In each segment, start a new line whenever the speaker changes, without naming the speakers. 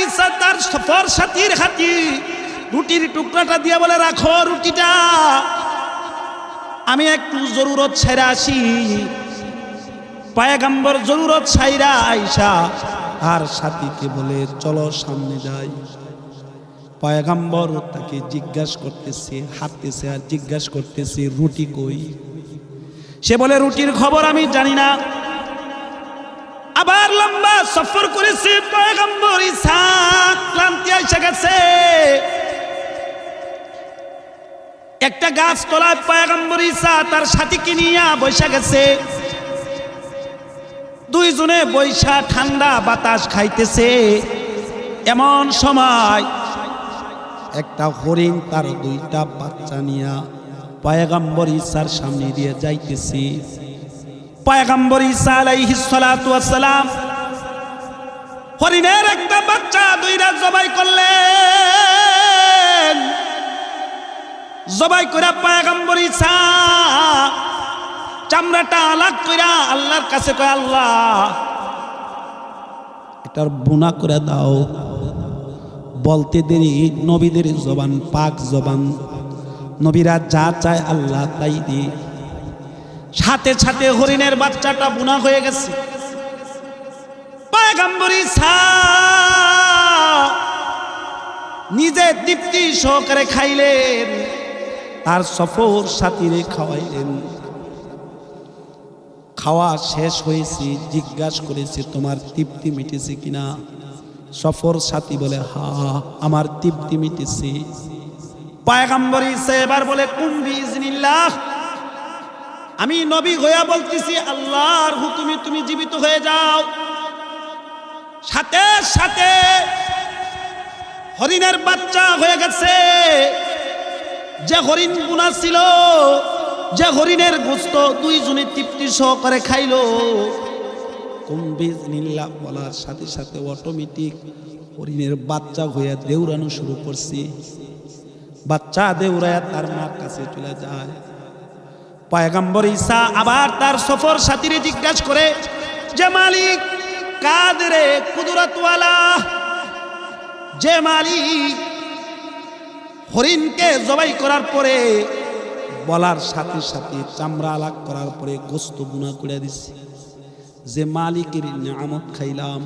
ঈসা তার সফর সাথীর হাতে রুটির টুকরাটা দিয়ে বলে, রাখো রুটিটা, আমি একটু জরুরত ছাইরা আসি। পয়গম্বর জরুরত ছাইরা আইসা আর সাথীকে বলে, চলো সামনে যাই। পয়গম্বর তাকে জিজ্ঞাসা করতেছে, হাঁটতেছে আর জিজ্ঞাসা করতেছে, রুটি কই? সে বলে, রুটির খবর আমি জানি না। আবার লম্বা সফর করেছে পয়গম্বর ঈসা, ক্লান্তি এসে গেছে। একটা গাছ তলায় পয়গম্বর ঈসা তার সাথীকে নিয়ে বসে গেছে। দুইজনে বৈশা ঠান্ডা বাতাস খাইতেছে। এমন সময় একটা হরিণ তার দুইটা বাচ্চা নিয়ে পয়গম্বর ঈসার সামনে দিয়ে যাইতেছে। পয়গম্বর ঈসা আলাইহিস সালাতু ওয়াস সালাম হরিণের একটা বাচ্চা দুইটা জবাই করলেন। জবাই করে পয়গম্বর ঈসা চামড়াটা আলাদা কইরা আল্লাহর কাছে কয়, আল্লাহ এটার বুনা করে দাও। বলতে দেরি নবীদের জবান পাক জবান, নবীরা যা চায় আল্লাহ তাই দি। সাথে সাথে হরিণের বাচ্চাটা বুনা হয়ে গেছে। পয়গম্বর ঈসা নিজে তৃপ্তি সহকারে খাইলেন, তার সফর সাথীরে খাওয়াইলেন। খাওয়া শেষ হয়েছে, জিজ্ঞাসা করেছে, তোমার তৃপ্তি মিটেছে কিনা? সফর সাথী বলে, হ্যাঁ আমার তৃপ্তি মিটেছে। পয়গম্বর ঈসা এবার বলে, কুম বিইজনিল্লাহ, আমি নবী হইয়া বলতেছি, আল্লাহর হুকুমে তুমি জীবিত হয়ে যাও। সাথে সাথে হরিণের বাচ্চা হয়ে গেছে। যে হরিণ বুনা ছিল, যে হরিণের গোস্ত দুইজনে তৃপ্তি সহকারে খাইলো। কুম বিইজনিল্লাহ বলার সাথে সাথে অটোমেটিক হরিণের বাচ্চা হইয়া দেউরানো শুরু করছে। বাচ্চা দেউরায়া তার মার কাছে চলে যায়। পয়গম্বর ঈসা আবার তার সফর সাথীরে জিজ্ঞাসা করে, যে মালিক কাদেরে কুদরতওয়ালা, যে মালিক হরিণকে জবাই করার পরে বলার সাথে সাথে চামড়া আলাগ করার পরে গোস্ত বুনা করে দিছে, যে মালিকের নিয়ামত খাইলাম,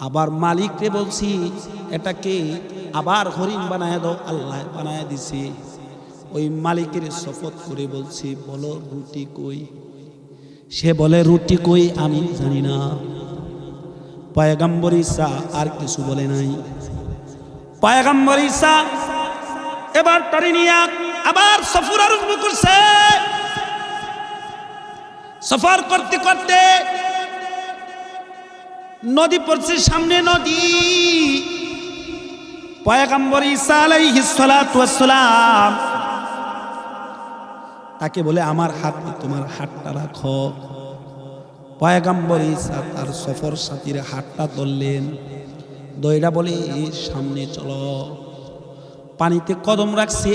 আবার মালিককে বলছি এটাকে আবার হরিণ বানায় দাও, আল্লাহ বানায় দিছে। ওই মালিকের শপথ করে বলছি, বলো রুটি কই? সে বলে, রুটি কই আমি জানি না। পয়গম্বর ঈসা আর কিছু বলে নাই। পয়গম্বর ঈসা এবার তারি নিয়া আবার সফর আরম্ভ করছে। সফর করতে করতে নদী পড়ছে সামনে, নদী। পয়গম্বর ঈসা আলাইহিস সালাতু ওয়াস সালাম তাকে বলে, আমার হাতে তোমার হাতটা রাখো। পয়গম্বর ঈসা তার সফর সাথীর হাতটা ধরলেন, দইরা বলে, সামনে চলো। পানিতে কদম রাখছে,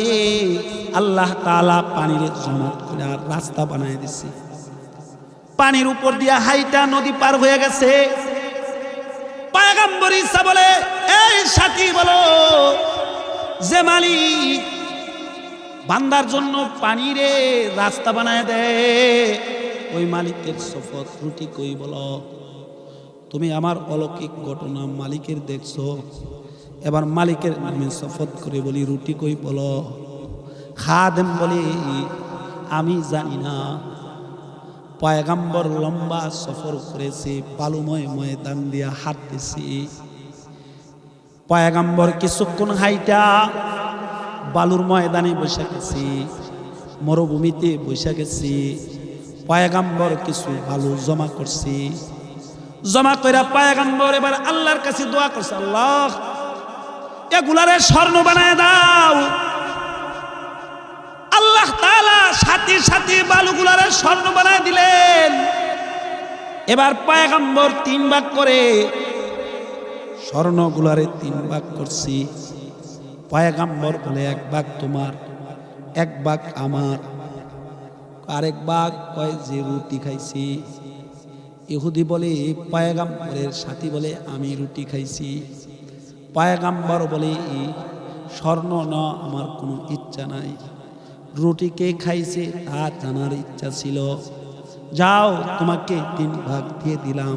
আল্লাহ তাআলা পানির জমাট করে রাস্তা বানায় দিছে। পানির উপর দিয়া হাইটা নদী পার হয়ে গেছে। পয়গম্বর ঈসা বলে, এই সাথী বলো, যে মালিক বান্দার জন্য পানিরে রাস্তা বানায় দেয়, ওই মালিকের শপথ, রুটি কই বলো? তুমি আমার অলৌকিক ঘটনা মালিকের দেখছো, এবার মালিকের নামে শপথ করে বলি, রুটি কই বলো? খাদেম বলে, আমি জানি না। পয়গম্বর লম্বা সফর করেছে, বালুময় ময়দান দিয়া হাঁটতেছি। পয়গম্বর কিছুক্ষণ হাইটা বালুর ময়দানে বসে গেছি, মরুভূমিতে বসে গেছি। পয়গম্বর কিছু বালু জমা করছি, জমা করে পয়গম্বর এবার আল্লাহর কাছে দোয়া করছে, আল্লাহ এগুলারে স্বর্ণ বানায় দাও। আল্লাহ তাআলা সাথে সাথে বালুগুলারে স্বর্ণ বানায় দিলেন। এবার পয়গম্বর 3 ভাগ করে স্বর্ণগুলারে 3 ভাগ করছি। পয়গম্বর বলে, 1 ভাগ তোমার, 1 ভাগ আমার, আরেক ভাগ কয় যে রুটি খাইছি। ইহুদি বলে, পয়গম্বরের সাথী বলে, আমি রুটি খাইছি। পয়গম্বর বলে স্বর্ণ না আমার কোনো ইচ্ছা নাই, রুটি কে খাইছে তা জানার ইচ্ছা ছিল, যাও তোমাকে 3 ভাগ দিয়ে দিলাম,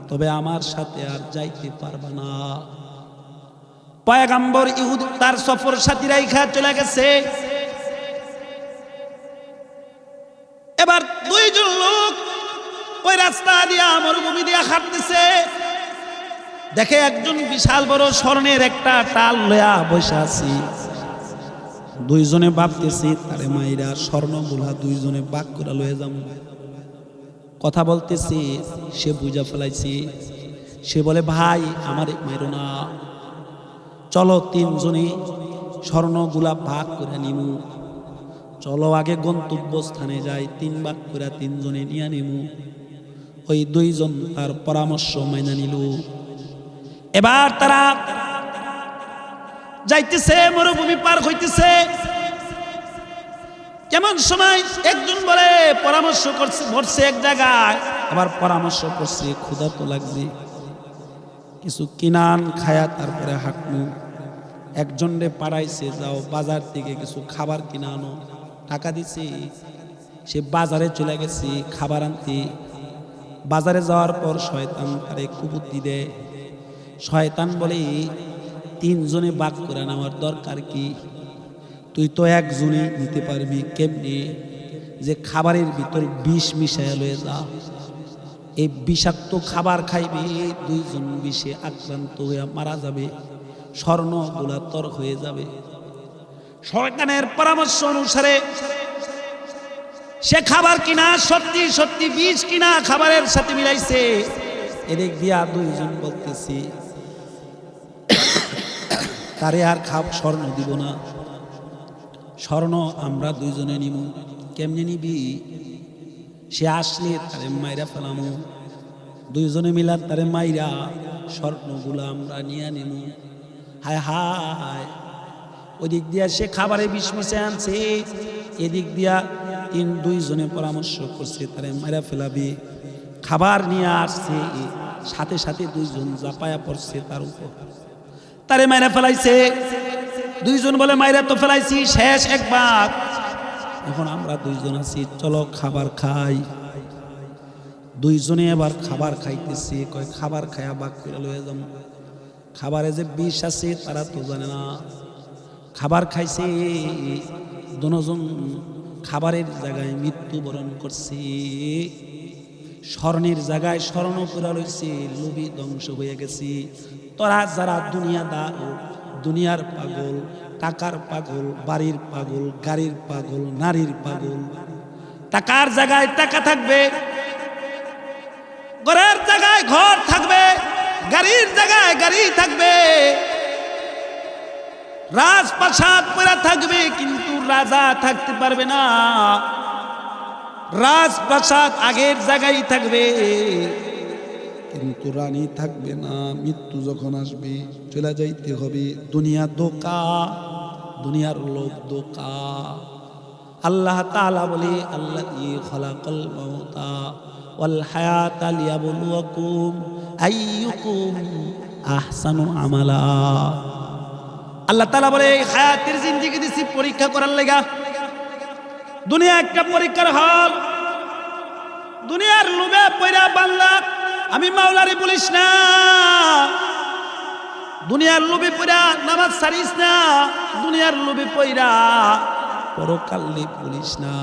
তবে আমার সাথে আর যাইতে পারবে না। পয়গম্বর ইহুদ তার সফর সাথী রাইখা চলে গেছে। এবার 2 জন লোক ওই রাস্তা দিয়া মরুভূমি দিয়া হাঁটতেছে, দেখে একজন বিশাল বড় স্বর্ণের একটা টাল লয়া বসে আছে। 2 জনে ভাবতেছে তারে মাইরা স্বর্ণগুলা 2 জনে ভাগ করে লয়ে যাম। কথা বলতেছে, সে বুঝা ফেলাইছে। সে বলে, ভাই আমার মাইরো না, চলো 3 জনে স্বর্ণগুলা ভাগ করে নিমু, চলো আগে গন্তব্য স্থানে যাই, 3 ভাগ করে 3 জনে নিয়ে নিমু। ওই 2 জন তার পরামর্শ মাইনা নিল। এবার তারা যাইতেছে, মরুভূমি পার হইতেছে। কেমন সময় একজন বলে পরামর্শ করছে, বসছে এক জায়গায়, আবার পরামর্শ করছে ক্ষুধা তো লাগছে, কিছু কিনান খায়া তারপরে হাঁটনু। একজন রে পাড়াইছে, যাও বাজার থেকে কিছু খাবার কিনা আনো, টাকা দিছে। সে বাজারে চলে গেছে খাবার আনতে। বাজারে যাওয়ার পর শয়তান তারে কুবুদ্ধি দেয়। শয়তান বলে, 3 জনে ভাগ করে নেওয়ার দরকার কি, তুই তো 1 জনে নিতে পারবি কেমনি, যে খাবারের ভিতর বিষ মিশাইয়া লয়ে যা, এই বিষাক্ত খাবার খাইবে, 2 জন বিষে আক্রান্ত হয়ে মারা যাবে, স্বর্ণগুলা তর হয়ে যাবে। শয়তানের পরামর্শ অনুসারে সে খাবার কিনা সত্যি সত্যি বিষ কিনা খাবারের সাথে মিলাইছে। এদিক দিয়া 2 জন বলতেছি তারে আর স্বর্ণ দিব না, স্বর্ণ আমরা 2 জনে নিব। কেমনে নিবি? সে আসলে তারে মাইরা ফেলামু, 2 জনে মিলা তারে মাইরা স্বর্ণগুলো আমরা নিয়ে নিব। হায় হায়, ওদিক দিয়া সে খাবারে বিষ মিশে আনছে, এদিক দিয়া 2 জনে পরামর্শ করছে তারে মাইরা ফেলাবি। খাবার নিয়ে আসছে, সাথে সাথে 2 জন জাপায়া পড়ছে তার উপর, তারে মাইরা ফেলাইছে। 2 জন বলে, মাইরা তো ফেলাইছি, শেষ একবার, এখন আমরা 2 জন আছি, চলো খাবার খাই। 2 জনে এবার খাবার খাইতেছে, কয় খাবার খায়া ভাগ করে লয়ে যাম। খাবারে যে বিষ আছে তারা তো জানে না। খাবার খাইছে, 2 জন খাবারের জায়গায় মৃত্যুবরণ করছে, স্বর্ণের জায়গায় স্বর্ণ করে রয়েছে, লোভী ধ্বংস হয়ে গেছে। তোরা যারা দুনিয়াদার, দুনিয়ার পাগল, টাকার পাগল, বাড়ির পাগল, গাড়ির পাগল, নারীর পাগল, টাকার জায়গায় টাকা থাকবে, ঘরের জায়গায় ঘর থাকবে, গাড়ির জায়গায় গাড়ি থাকবে, রাজপ্রাসাদ পড়া থাকবে, কিন্তু রাজা থাকতে পারবে না। রাজপ্রাসাদ আগের জায়গায় থাকবে, কিন্তু রানী থাকবে না। মৃত্যু যখন আসবে চলে যাইতে হবে। দুনিয়া ধোঁকা, দুনিয়ার লোভ ধোঁকা। আল্লাহ তাআলা বলে, আল্লাযী খালাকাল মাউতা ওয়াল হায়াতা লিয়াবলুয়াকুম আইয়ুকুম আহসানু আমালা। আল্লাহ তাআলা বলে, হায়াতের জিন্দেগি দিছি পরীক্ষা করার লাগা। দুনিয়া একটা পরীক্ষার হল। দুনিয়ার লোভে পয়রা বাংলা আমি মাওলারে বলিস না, দুনিয়ার লোভে পয়রা নামাজ ছাড়িস না, দুনিয়ার লোভে পয়রা পরকালে বলিস না।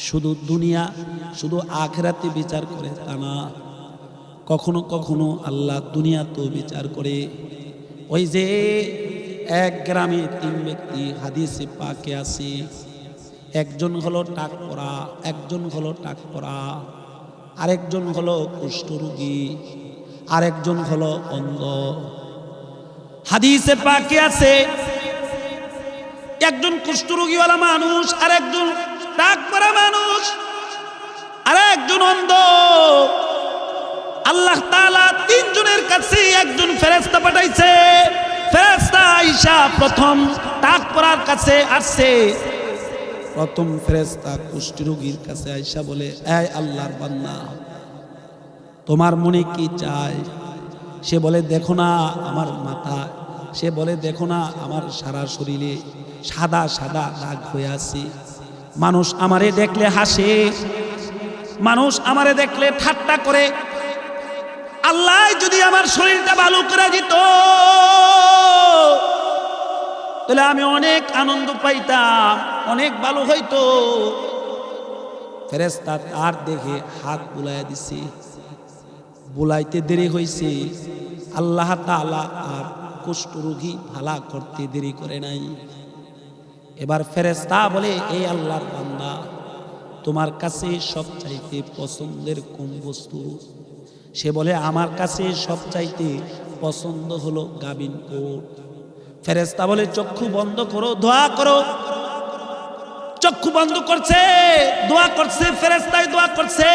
শুধু দুনিয়া, শুধু আখিরাতে বিচার করে তা না, কখনো কখনো আল্লাহ দুনিয়াতেও বিচার করে। ওই যে এক গ্রামে 3 ব্যক্তি, হাদিসে পাকে আছে, একজন হলো টাক পরা, একজন হলো টাক পরা, আরেকজন হলো কুষ্ঠরোগী, আরেকজন হলো অন্ধ। হাদিসে পাকে আছে, একজন কুষ্ঠরোগীওয়ালা মানুষ, আরেকজন টাক পরা মানুষ, আরেকজন অন্ধ। আল্লাহ তাআলা 3 জনের কাছে একজন ফেরেশতা পাঠাইছে। ফেরেশতা আয়েশা প্রথম টাক পরার কাছে আসছে। প্রথম ফেরেশতা কুষ্ঠরোগীর কাছে আয়েশা বলে, এই আল্লাহর বান্দা, তোমার মনে কি চায়? সে বলে দেখো না আমার মাথা, সে বলে দেখো না আমার সারা শরীরে সাদা সাদা দাগ হয়ে আছে। মানুষ আমারে দেখলে হাসে, মানুষ আমারে দেখলে ঠাট্টা করে। আল্লাহ যদি আমার শরীরটা ভালো করে দিত তাহলে আমি অনেক আনন্দ পাইতাম, অনেক ভালো হইতো। ফেরেশতা তার দেখে হাত বুলাইয়া দিছে, বুলাইতে দেরি হয়েছে। আল্লাহ তাআলা আর কুষ্ঠরোগী ভালা করতে দেরি করে নাই। এবার ফেরেশতা বলে, এই আল্লাহর বান্দা, তোমার কাছে সবচাইতে পছন্দের কোন বস্তু? সে বলে, আমার কাছে সবচাইতে পছন্দ হলো গাবিন উট। ফেরেশতা বলে, চক্ষু বন্ধ করো, দোয়া করো। চক্ষু বন্ধ করছে, দোয়া করছে, ফেরেশতায় দোয়া করছে।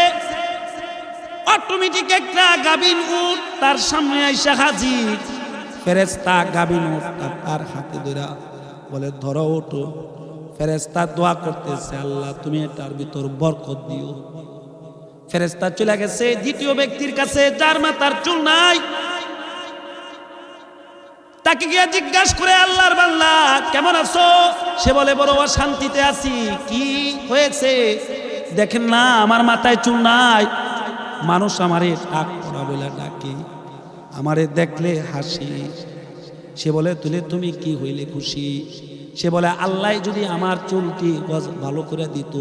অটোমেটিক একটা গাবিন উট তার সামনে আইসা হাজির। ফেরেশতা গাবিন উটটা তার হাতে ধরা বলে, ধরো ওঠো। ফেরেশতা দোয়া করতেছে, আল্লাহ তুমি এটার ভিতর বরকত দিও। ফেরেশতা চলে গেছে দ্বিতীয় ব্যক্তির কাছে, যার মাথার চুল নাই। তাকে গিয়ে জিজ্ঞাসা করে, আল্লাহর বান্দা কেমন আছো? সে বলে, বড় অশান্তিতে আছি। কি হয়েছে? দেখেন না আমার মাথায় চুল নাই, মানুষ আমারে টাক পড়া বলে ডাকে, আমারে দেখলে হাসি। সে বলে, তুলে তুমি কি হইলে খুশি? সে বলে, আল্লাহ যদি আমার চুলটি ভালো করে দিত,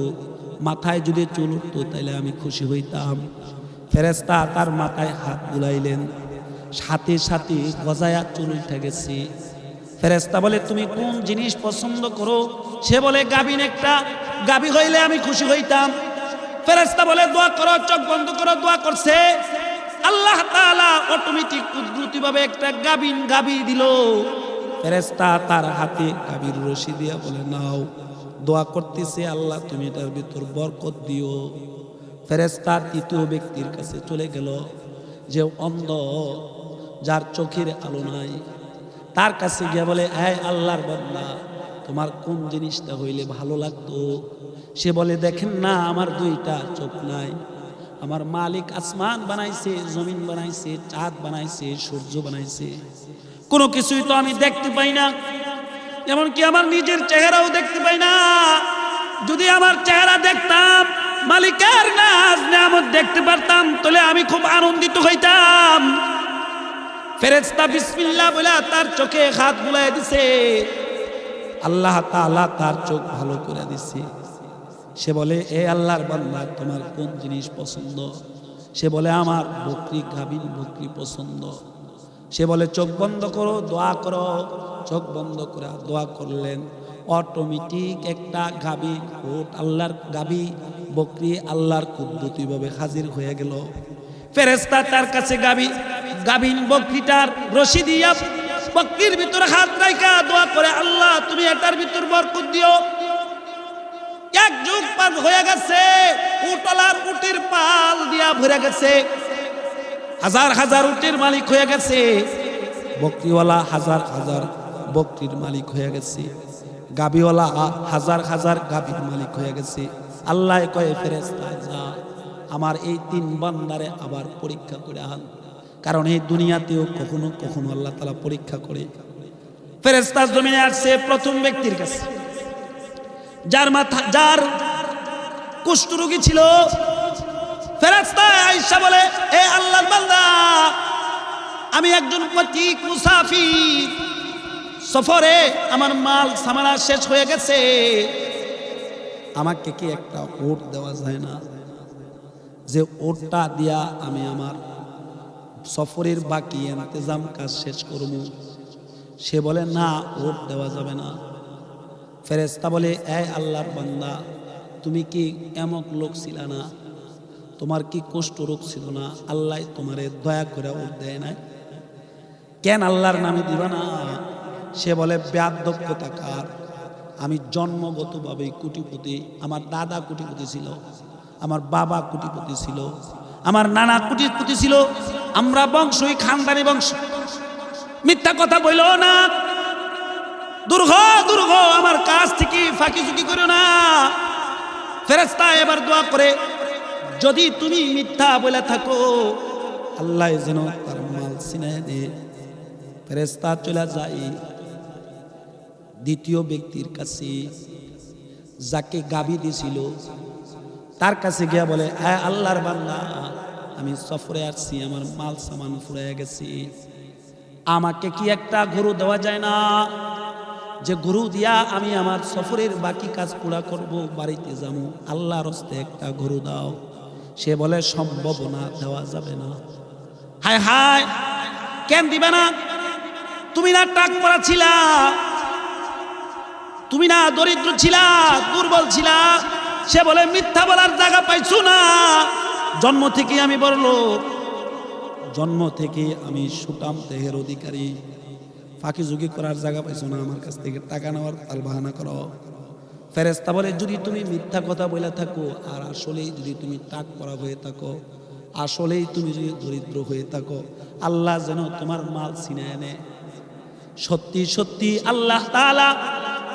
মাথায় যদি চুল উঠতো, তাহলে আমি খুশি হইতাম। ফেরেশতা তার মাথায় হাত বুলাইলেন, সাথে সাথে গজায়া চুল উঠে গেছে। ফেরেশতা বলে, তুমি কোন জিনিস পছন্দ করো? সে বলে, গাবিন একটা গাবি হইলে আমি খুশি হইতাম। ফেরেশতা বলে, দোয়া করো, চোখ বন্ধ করো। দোয়া করছে, আল্লাহ তাআলা অটোমেটিক কুদরতি ভাবে একটা গাবি দিল। ফেরেশতা তার হাতে গাবির রশি দিয়া বলে, নাও। দোয়া করতেছে, আল্লাহ তুমি এটার ভিতর বরকত দিও। ফেরেশতা তৃতীয় ব্যক্তির কাছে চলে গেল, যে অন্ধ, যার চোখের আলো নাই, তার কাছে গিয়ে বলে, এই আল্লাহর বান্দা, তোমার কোন জিনিসটা হইলে ভালো লাগতো? সে বলে, দেখেন না আমার দুইটা চোখ নাই, আমার মালিক আসমান বানাইছে, জমিন বানাইছে, চাঁদ বানাইছে, সূর্য বানাইছে, কোনো কিছুই তো আমি দেখতে পাই না, এমনকি আমার নিজের চেহারাও দেখতে পাই না। যদি আমার চেহারা দেখতাম, মালিকের নাজ নিয়ামত দেখতে পারতাম, তাহলে আমি খুব আনন্দিত হইতাম। ফেরেশতা বিসমিল্লাহ বলে তার চোখে হাত বুলাইয়া দিছে, আল্লাহ তাআলা তার চোখ ভালো করে দিছে। সে বলে, এ আল্লাহর বান্দা, তোমার কোন জিনিস পছন্দ? সে বলে, আমার বকরি, গাভীর বকরি পছন্দ। সে বলে, চোখ বন্ধ করো, দোয়া করো। চোখ বন্ধ করে দোয়া করলেন, অটোমেটিক একটা গাভী উট, আল্লাহর গাভী বকরি আল্লাহর কুদরতিভাবে হাজির হয়ে গেল। ফেরেশতা তার কাছে গাভীন বকরিটার রশি দিয়া বকরির ভিতরে হাত রাখা দোয়া করে, আল্লাহ তুমি এটার ভিতর বরকত দিও। এক যুগ পার হয়ে গেছে, উটলার উটের পাল দিয়া ভরে গেছে, হাজার হাজার উটের মালিক হয়ে গেছে, বকরিওয়ালা হাজার হাজার বকরির মালিক হয়ে গেছে, গাভীওয়ালা হাজার হাজার গাভীর মালিক হয়ে গেছে। আল্লাহ কয়ে, ফেরেশতা যা, আমার এই তিন বান্দারে আবার পরীক্ষা করে আন, কারণ এই দুনিয়াতেও কখনো কখনো আল্লাহ তাআলা পরীক্ষা করে। ফেরেশতা জমিনে আসছে প্রথম ব্যক্তির কাছে, যার কুষ্ঠরোগী ছিল। ফেরেশতা আয়েশা বলে, এ আল্লাহর বান্দা, আমি একজন পথিক মুসাফির, সফরে আমার মাল সামানা শেষ হয়ে গেছে, আমাকে কি একটা ওট দেওয়া যায় না, যে ওটটা দিয়া আমি আমার সফরের বাকি ইন্তজাম কাজ শেষ করব? সে বলে, না, ওট দেওয়া যাবে না। ফেরেশতা বলে, এই আল্লাহর বান্দা, তুমি কি এমন লোক ছিল না? তোমার কি কুষ্ঠ রোগ ছিল না? আল্লাহ তোমারে দয়া করে ওট দেয় না, কেন আল্লাহর নামে দিবা না? সে বলে, বেয়াদব্যতাকার, আমি জন্মগতভাবে কোটিপতি, আমার দাদা কোটিপতি ছিল, আমার বাবা কোটিপতি ছিল, আমার নানা কোটিপতি ছিল, আমরা বংশই খানদানি বংশ। মিথ্যা কথা বইল না, দুর্ঘ আমার কাছ থেকে ফাঁকি ঝুঁকি করো না। ফেরেশতা এবার দোয়া করে, যদি তুমি মিথ্যা বলে থাকো, আল্লাহ যেন তার মাল ছিনায় নে। ফেরেশতা চলে যায় দ্বিতীয় ব্যক্তির কাছে, যাকে গাবি দিছিল তার কাছে গিয়া বলে, হ্যাঁ আল্লাহর বান্দা, আমি সফরে আসছি, আমার মাল সামান ফুরাইয়া গেছি, আমাকে কি একটা গরু দেওয়া যায় না, যে গরু দিয়া আমি আমার সফরের বাকি কাজ পুরা করব, বাড়িতে যাবো, আল্লাহর হস্তে একটা গরু দাও। সে বলে সম্ভব না, দেওয়া যাবে না। হায় হায়, কেন দিবে না? তুমি না টাক পড়া ছিলা, তুমি না দরিদ্র ছিলা, দুর্বল ছিলা। সে বলে মিথ্যা বলার জায়গা পাইছো না, জন্ম থেকে আমি বড়লোক, জন্ম থেকে আমি সুটাম দেহের অধিকারী, ফাঁকি ঝুঁকি করার জায়গা পাইছো না, আমার কাছ থেকে টাকা নেওয়ার তাল বাহানা করো। ফেরেশতা বলে, যদি তুমি মিথ্যা কথা বলে থাকো আর আসলেই যদি তুমি টাক পড়া হয়ে থাকো, আসলেই তুমি যদি দরিদ্র হয়ে থাকো, আল্লাহ যেন তোমার মাল ছিনায় নেয়। সত্যি সত্যি আল্লাহ তাআলা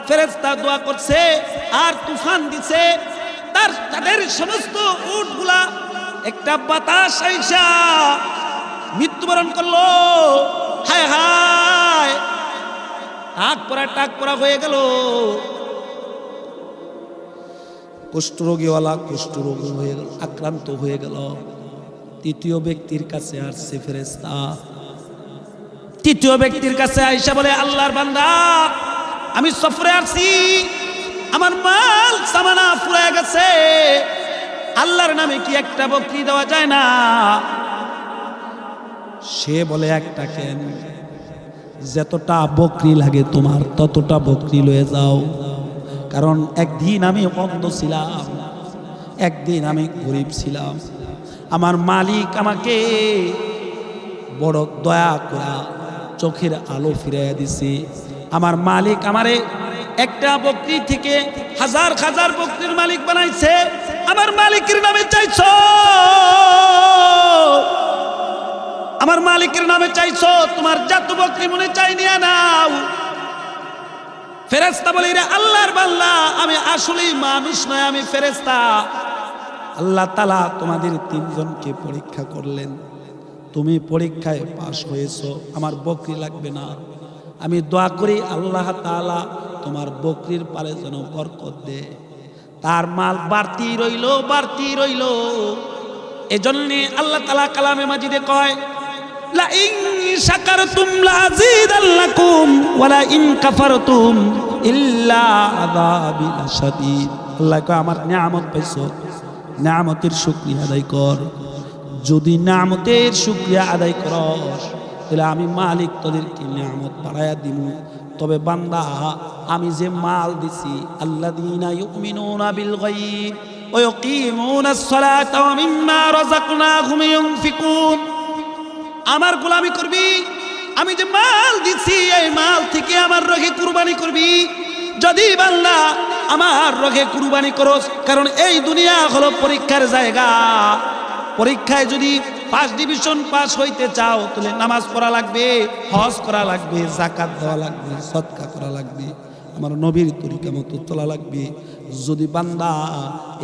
ফেরেশতা দোয়া করছে আর তুফান দিছে, তাদের সমস্ত উটগুলা একটা বাতাস আইসা মৃত্যুবরণ করলো। হায় হায়, টাক পড়া হয়ে গেল। কুষ্ঠরোগীওয়ালা কুষ্ঠরোগ হয়ে গেল, আক্রান্ত হয়ে গেল। তৃতীয় ব্যক্তির কাছে আসছে ফেরেশতা, তৃতীয় ব্যক্তির কাছে আইসা বলে, আল্লাহর বান্দা, আমি সফরে আসছি, আমার মাল সামানা ফুরায় গেছে, আল্লাহর নামে কি একটা বকরি দেওয়া যায় না? সে বলে, একটা কেন, যতটা বকরি লাগে তোমার ততটা বকরি লয়ে যাও, কারণ একদিন আমি অন্ধ ছিলাম, একদিন আমি গরিব ছিলাম, আমার মালিক আমাকে বড় দয়া করে চোখের আলো ফিরাইয়া দিছে। আমার মালিক আমারে একটা বকরি থেকে হাজার হাজার বকরির মালিক বানাইছে। আমার মালিকের নামে চাইছো, আমার মালিকের নামে চাইছো, তোমার যত বকরি মনে চাই নিয়ে নাও। ফেরেশতা বলে, রে আল্লাহর বান্দা, আমি আসলেই মানুষ নয়, আমি ফেরেশতা। আল্লাহ তাআলা তোমাদের তিনজনকে পরীক্ষা করলেন, তুমি পরীক্ষায় পাশ হয়েছো, আমার বকরি লাগবে না। আমি দোয়া করি আল্লাহ তাআলা তোমার বকরির পালে যেন বরকত দে, তার মাল বাড়তি রইল, বাড়তি রইল। এজন্য আল্লাহ তাআলা কালামে মাজিদে কয়, লা ইন শাকারতুম লাযীদাল্লাকুম ওয়া লা ইন কাফারতুম ইল্লা আযাবি লাশাদীদ। আল্লাহ কয়, আমার নিয়ামত পাইছো, নিয়ামতের শুকরিয়া আদায় কর। যদি নিয়ামতের শুকরিয়া আদায় করস, তাহলে আমি মালিক তোদেরকে নিয়ামত বাড়ায়া দিব। তবে বান্দা, আমি যে মাল দিছি, আল্লাযীনা ইউমিনুনা বিল গায়ব ওয়া ইয়াকিমুনাস সালাতা ওয়া মিম্মা রাযাকনাহুম ইউনফিকুন, আমার গোলামি করবি। আমি যে মাল দিছি, এই মাল থেকে আমার রোগে কুরবানি করবি। যদি বান্দা আমার রোগে কুরবানি করস, কারণ এই দুনিয়া হলো পরীক্ষার জায়গা, পরীক্ষায় যদি ফার্স্ট ডিভিশন পাস হইতে চাও, তাহলে নামাজ পড়া লাগবে, হজ করা লাগবে, যাকাত দেওয়া লাগবে, সদকা করা লাগবে, আমার নবীর তরিকা মতো চলা লাগবে। যদি বান্দা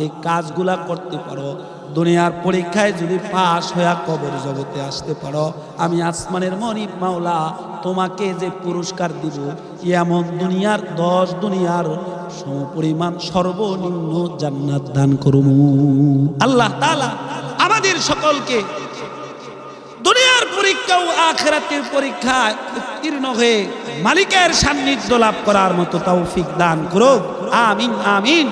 এই কাজগুলা করতে পারো, দুনিয়ার পরীক্ষায় যদি পাস হয়ে কবর জগতে আসতে পারো, আমি আসমানের মনিব মাওলা তোমাকে যে পুরস্কার দিব, এমন দুনিয়ার 10 দুনিয়ার সমপরিমাণ সর্বনিম্ন জান্নাত দান করব। আল্লাহ তাআলা আমাদের সকলকে দুনিয়ার পরীক্ষা ও আখিরাতের পরীক্ষায় উত্তীর্ণ হয়ে মালিকের সান্নিধ্য লাভ করার মতো তৌফিক দান করুক। আমিন আমিন।